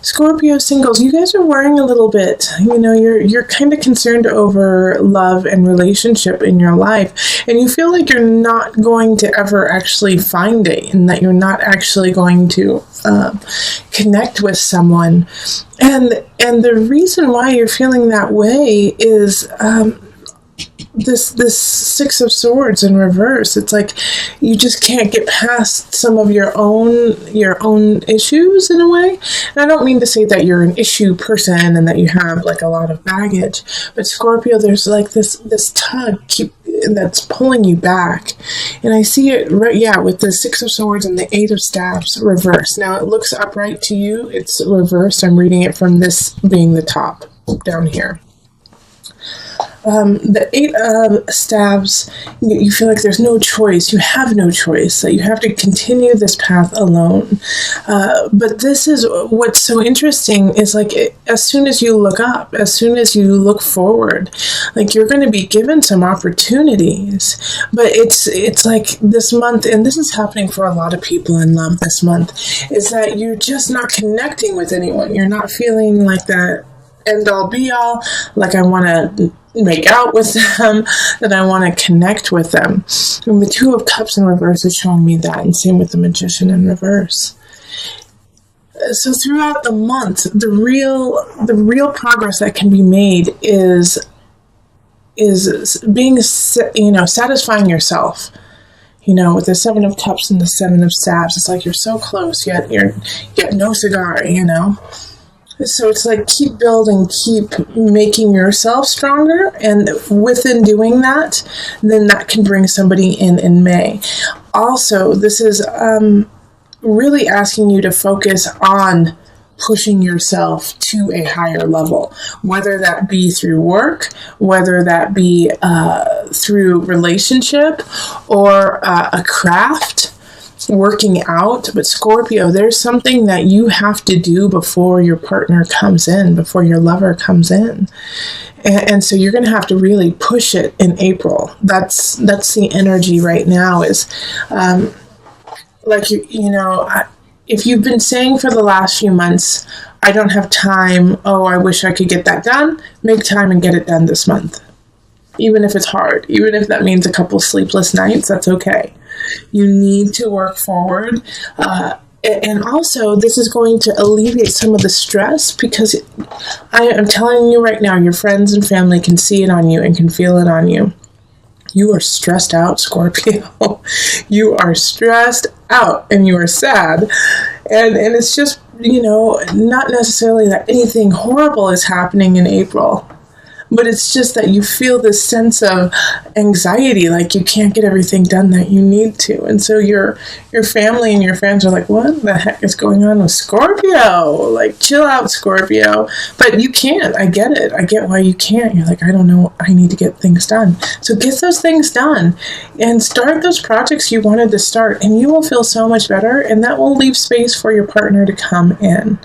Scorpio singles, you guys are worrying a little bit. You're kind of concerned over love and relationship in your life, and you feel like you're not going to ever actually find it, and that you're not actually going to connect with someone. And the reason why you're feeling that way is this Six of Swords in reverse. It's like you just can't get past some of your own issues in a way. And I don't mean to say that you're an issue person and that you have like a lot of baggage, but Scorpio, there's like this tug that's pulling you back. And I see it with the Six of Swords and the Eight of Staves reversed. Now it looks upright to you, it's reversed. I'm reading it from this being the top down here. The Eight of Staves, you feel like there's no choice. You have no choice. That you have to continue this path alone. But this is what's so interesting is like as soon as you look up, as soon as you look forward, like you're going to be given some opportunities. But it's like this month, and this is happening for a lot of people in love this month, is that you're just not connecting with anyone. You're not feeling like that end all be all, like I want to make out with them, that I want to connect with them. And the Two of Cups in reverse is showing me that, and same with the Magician in reverse. So throughout the month, the real progress that can be made is being, satisfying yourself. With the Seven of Cups and the Seven of Staves, it's like you're so close, yet no cigar, So it's like keep building, keep making yourself stronger, and within doing that, then that can bring somebody in May. Also, this is really asking you to focus on pushing yourself to a higher level, whether that be through work, whether that be through relationship or a craft, working out. But Scorpio, there's something that you have to do before your partner comes in, before your lover comes in. And so you're going to have to really push it in April. That's the energy right now is if you've been saying for the last few months, I don't have time, I wish I could get that done, make time and get it done this month. Even if it's hard, even if that means a couple sleepless nights, that's okay. You need to work forward. And also, this is going to alleviate some of the stress, because I am telling you right now, your friends and family can see it on you and can feel it on you. You are stressed out, Scorpio. You are stressed out and you are sad. And it's just, not necessarily that anything horrible is happening in April, but it's just that you feel this sense of anxiety, like you can't get everything done that you need to. And so your family and your friends are like, what the heck is going on with Scorpio? Like, chill out, Scorpio. But you can't. I get it. I get why you can't. You're like, I don't know. I need to get things done. So get those things done and start those projects you wanted to start, and you will feel so much better, and that will leave space for your partner to come in.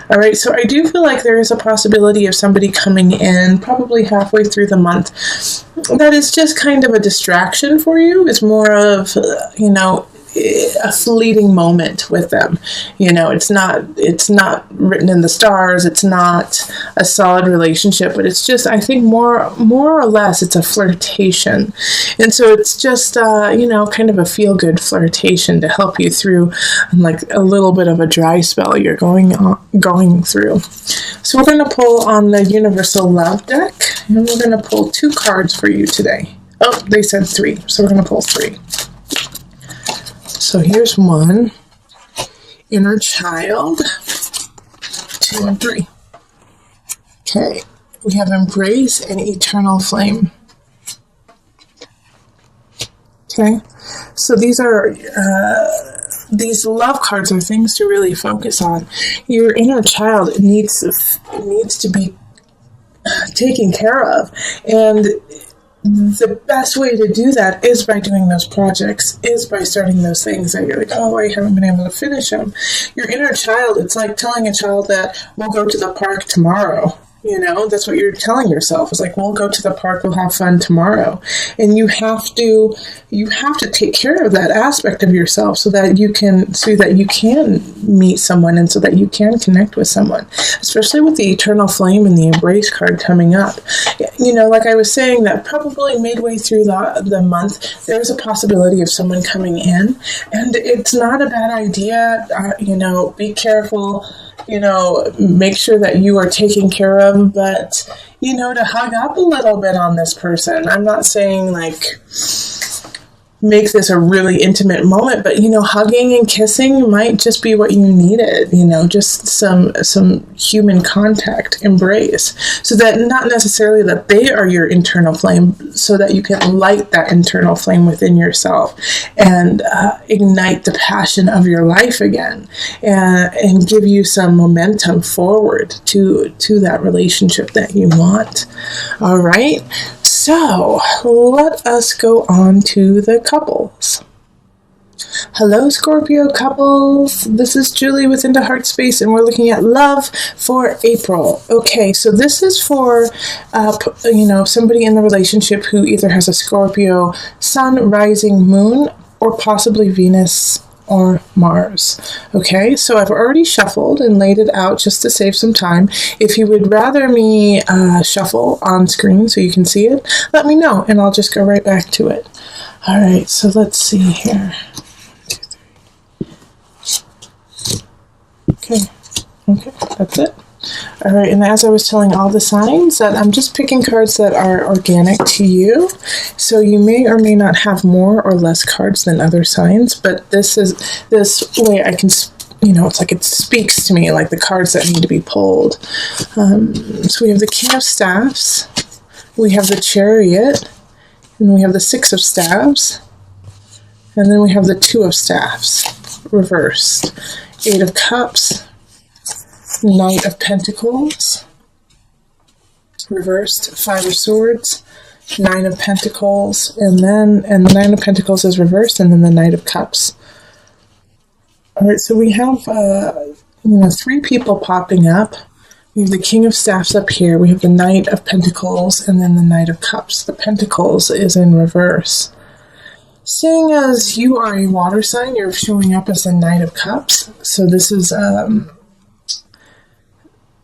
All right, so I do feel like there is a possibility of somebody coming in probably halfway through the month that is just kind of a distraction for you. It's more of, a fleeting moment with them. It's not written in the stars. It's not a solid relationship, but it's just, I think more or less it's a flirtation. And so it's just, kind of a feel-good flirtation to help you through like a little bit of a dry spell you're going through. So we're going to pull on the Universal Love deck, and we're going to pull 2 cards for you today. Oh, they said 3, so we're going to pull 3. So here's 1, Inner Child, 2 and 3. Okay, we have Embrace and Eternal Flame. Okay, so these are, these love cards are things to really focus on. Your inner child needs to be taken care of, and the best way to do that is by doing those projects, is by starting those things that you're like, I haven't been able to finish them. Your inner child, it's like telling a child that we'll go to the park tomorrow. You know, that's what you're telling yourself. It's like, we'll go to the park, we'll have fun tomorrow. And you have to take care of that aspect of yourself so that you can meet someone and so that you can connect with someone, especially with the eternal flame and the embrace card coming up. You know, like I was saying, that probably midway through the month, there's a possibility of someone coming in, and it's not a bad idea. You know, be careful. You know, make sure that you are taken care of, but, you know, to hug up a little bit on this person. I'm not saying, like, make this a really intimate moment, but, you know, hugging and kissing might just be what you needed, you know, just some human contact, embrace, so that not necessarily that they are your internal flame, so that you can light that internal flame within yourself and ignite the passion of your life again, and give you some momentum forward to that relationship that you want. All right. So let us go on to the couples. Hello, Scorpio couples. This is Julie with Into Heart Space, and we're looking at love for April. Okay, so this is for, somebody in the relationship who either has a Scorpio sun, rising, moon, or possibly Venus or Mars. Okay, so I've already shuffled and laid it out just to save some time. If you would rather me shuffle on screen so you can see it, let me know and I'll just go right back to it. All right, so let's see here. 1, 2, 3. Okay, that's it. All right, and as I was telling all the signs, that I'm just picking cards that are organic to you. So you may or may not have more or less cards than other signs, but this way I can, it's like it speaks to me, like the cards that need to be pulled. So we have the King of Staffs, we have the Chariot, and we have the Six of Staves, and then we have the Two of Staffs, reversed. 8 of Cups, Knight of Pentacles, reversed. 5 of Swords, 9 of Pentacles, and the 9 of Pentacles is reversed, and then the Knight of Cups. All right, so we have 3 people popping up. We have the King of Staffs up here. We have the Knight of Pentacles, and then the Knight of Cups. The Pentacles is in reverse. Seeing as you are a water sign, you're showing up as the Knight of Cups. So this is,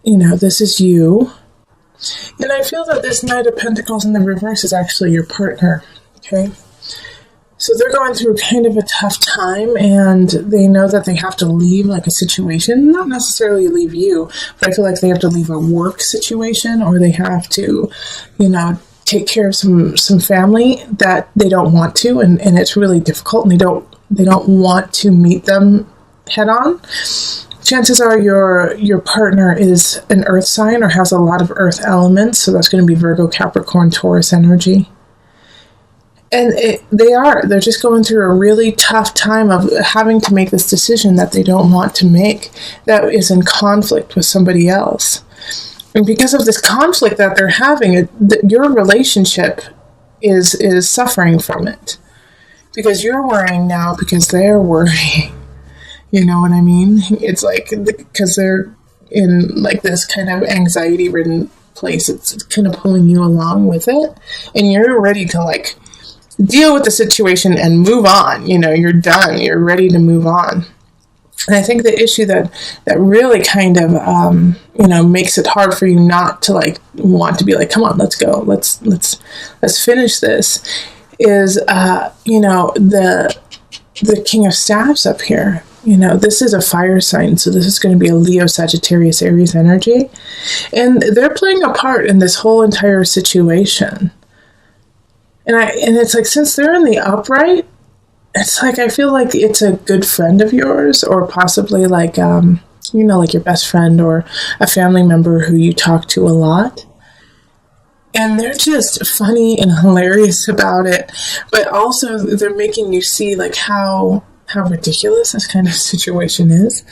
this is you. And I feel that this Knight of Pentacles in the reverse is actually your partner, okay? So they're going through kind of a tough time, and they know that they have to leave like a situation, not necessarily leave you, but I feel like they have to leave a work situation, or they have to, take care of some family that they don't want to, and it's really difficult, and they don't want to meet them head on. Chances are your partner is an earth sign or has a lot of earth elements, so that's going to be Virgo, Capricorn, Taurus energy. And they're just going through a really tough time of having to make this decision that they don't want to make, that is in conflict with somebody else. And because of this conflict that they're having, your relationship is suffering from it. Because you're worrying now because they're worrying. You know what I mean? It's like, because they're in like this kind of anxiety-ridden place, it's kind of pulling you along with it. And you're ready to like deal with the situation and move on. You're done. You're ready to move on. And I think the issue that really kind of, makes it hard for you not to like want to be like, come on, let's go. Let's finish this is, the King of Staffs up here. This is a fire sign, so this is going to be a Leo, Sagittarius, Aries energy. And they're playing a part in this whole entire situation. And it's like, since they're in the upright, it's like, I feel like it's a good friend of yours, or possibly like, like your best friend or a family member who you talk to a lot. And they're just funny and hilarious about it. But also they're making you see like how ridiculous this kind of situation is,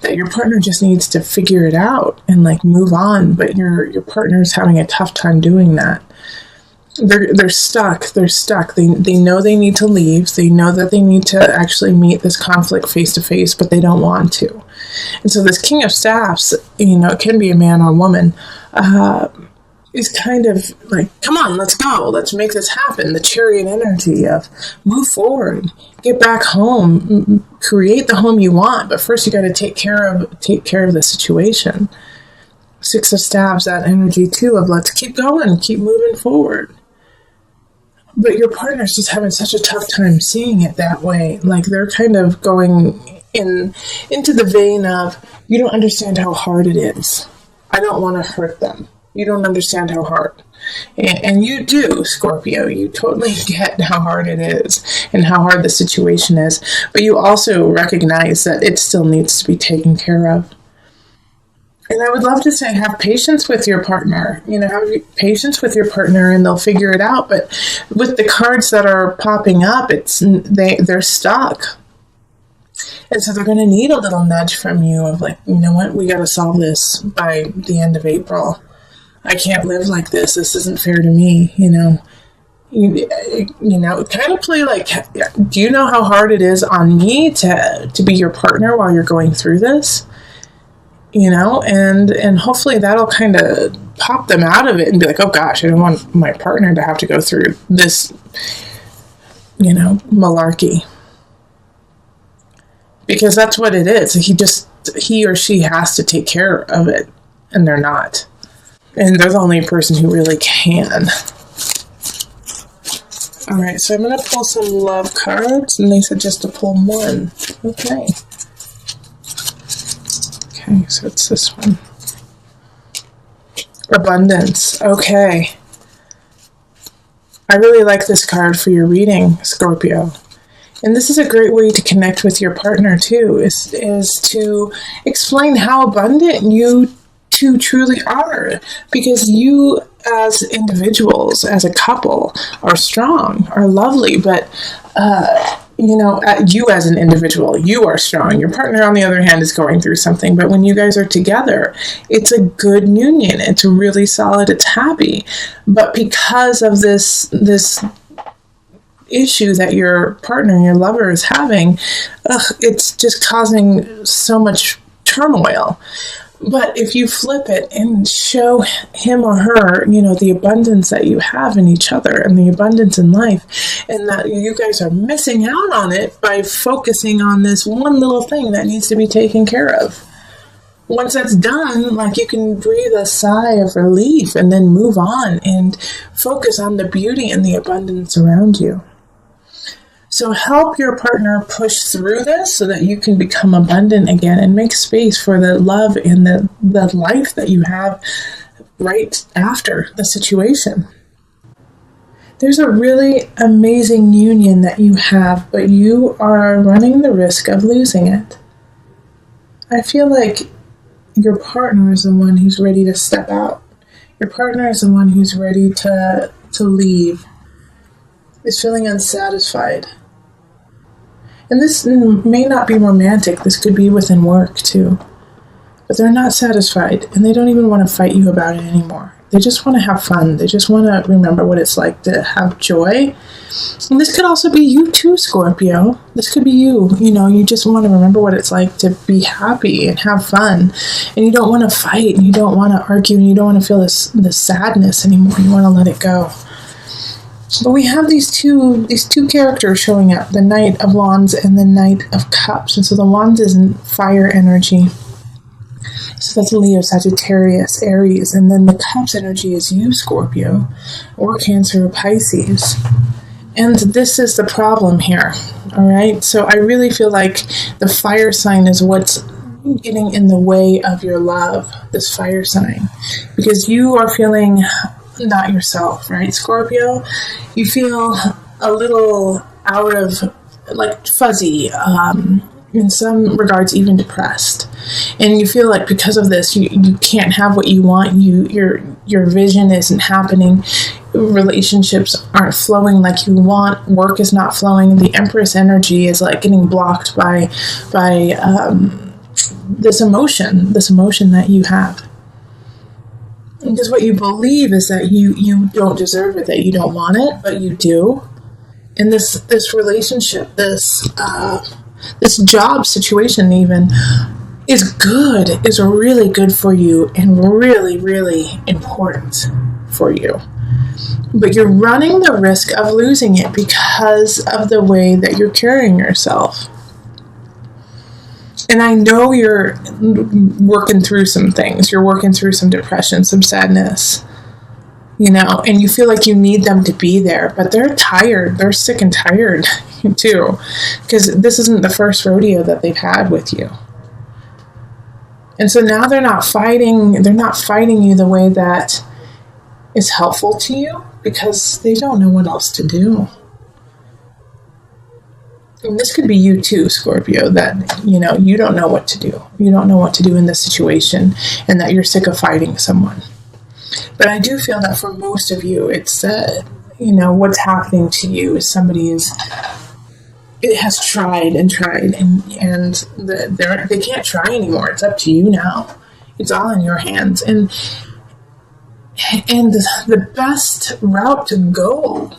that your partner just needs to figure it out and like move on, but your partner's having a tough time doing that. they're stuck. They're stuck. They know they need to leave. They know that they need to actually meet this conflict face to face, but they don't want to. And so this King of Staffs, it can be a man or a woman, is kind of like, come on, let's go. Let's make this happen. The Chariot energy of move forward, get back home, create the home you want. But first you got to take care of the situation. Six of Staves, that energy too of let's keep going, keep moving forward. But your partner's just having such a tough time seeing it that way. Like they're kind of going into the vein of, you don't understand how hard it is. I don't want to hurt them. You don't understand how hard. And you do, Scorpio. You totally get how hard it is and how hard the situation is. But you also recognize that it still needs to be taken care of. And I would love to say, have patience with your partner. Have patience with your partner, and they'll figure it out. But with the cards that are popping up, they're stuck, and so they're going to need a little nudge from you of like, you know what, we got to solve this by the end of April. I can't live like this. This isn't fair to me. Kind of play like, do you know how hard it is on me to be your partner while you're going through this? And hopefully that'll kind of pop them out of it and be like, oh gosh, I don't want my partner to have to go through this, malarkey. Because that's what it is. He or she has to take care of it, and they're not. And they're the only person who really can. All right, so I'm going to pull some love cards, and they said just to pull one. Okay. Okay, so it's this one. Abundance. Okay. I really like this card for your reading, Scorpio. And this is a great way to connect with your partner, too, is to explain how abundant you two truly are. Because you, as individuals, as a couple, are strong, are lovely, but you as an individual, you are strong. Your partner, on the other hand, is going through something. But when you guys are together, it's a good union. It's really solid. It's happy. But because of this issue that your partner, your lover is having, it's just causing so much turmoil. But if you flip it and show him or her, the abundance that you have in each other and the abundance in life, and that you guys are missing out on it by focusing on this one little thing that needs to be taken care of. Once that's done, you can breathe a sigh of relief and then move on and focus on the beauty and the abundance around you. So help your partner push through this so that you can become abundant again and make space for the love and the life that you have right after the situation. There's a really amazing union that you have, but you are running the risk of losing it. I feel like your partner is the one who's ready to step out. Your partner is the one who's ready to leave, is feeling unsatisfied. And this may not be romantic. This could be within work, too. But they're not satisfied, and they don't even want to fight you about it anymore. They just want to have fun. They just want to remember what it's like to have joy. And this could also be you, too, Scorpio. This could be you. You just want to remember what it's like to be happy and have fun. And you don't want to fight, and you don't want to argue, and you don't want to feel this sadness anymore. You want to let it go. But we have these two characters showing up, the Knight of Wands and the Knight of Cups. And so the Wands is in fire energy. So that's Leo, Sagittarius, Aries. And then the Cups energy is you, Scorpio, or Cancer or Pisces. And this is the problem here. All right. So I really feel like the fire sign is what's getting in the way of your love, this fire sign. Because you are feeling not yourself, right, Scorpio? You feel a little out of, fuzzy, in some regards even depressed. And you feel like because of this, you can't have what you want. Your vision isn't happening. Relationships aren't flowing like you want. Work is not flowing. The Empress energy is getting blocked by this emotion that you have. Because what you believe is that you don't deserve it, that you don't want it, but you do. And this relationship, this job situation even, is good, is really good for you and really, really important for you. But you're running the risk of losing it because of the way that you're carrying yourself. And I know you're working through some things. You're working through some depression, some sadness, and you feel like you need them to be there, but they're tired. They're sick and tired too, because this isn't the first rodeo that they've had with you. And so now they're not fighting you the way that is helpful to you, because they don't know what else to do. And this could be you too, Scorpio, that, you don't know what to do. You don't know what to do in this situation, and that you're sick of fighting someone. But I do feel that for most of you, it's, what's happening to you is somebody has tried and they can't try anymore. It's up to you now. It's all in your hands. And the best route to go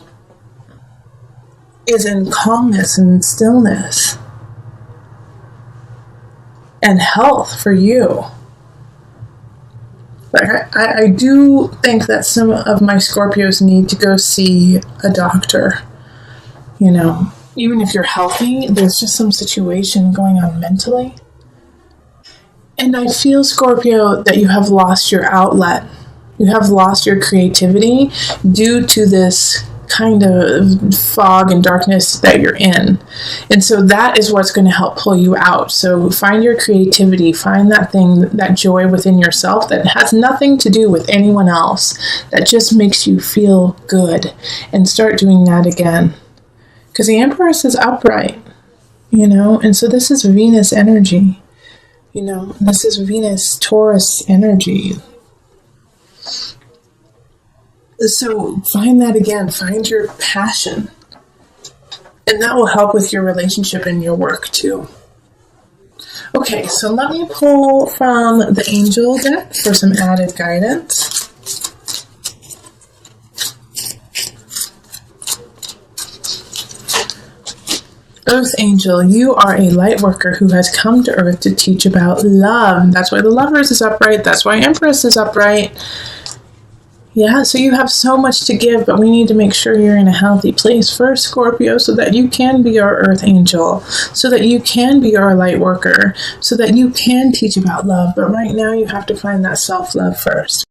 is in calmness and stillness and health for you. Like I do think that some of my Scorpios need to go see a doctor. Even if you're healthy, there's just some situation going on mentally. And I feel, Scorpio, that you have lost your outlet. You have lost your creativity due to this kind of fog and darkness that you're in. And so that is what's going to help pull you out. So find your creativity, find that thing, that joy within yourself that has nothing to do with anyone else, that just makes you feel good, and start doing that again. Because the Empress is upright, and so this is Venus energy, this is Venus Taurus energy. So find that again, find your passion, and that will help with your relationship and your work too. Okay, so let me pull from the Angel deck for some added guidance. Earth Angel, you are a light worker who has come to Earth to teach about love. That's why the Lovers is upright. That's why Empress is upright. Yeah, so you have so much to give, but we need to make sure you're in a healthy place first, Scorpio, so that you can be our Earth Angel, so that you can be our light worker, so that you can teach about love. But right now you have to find that self-love first.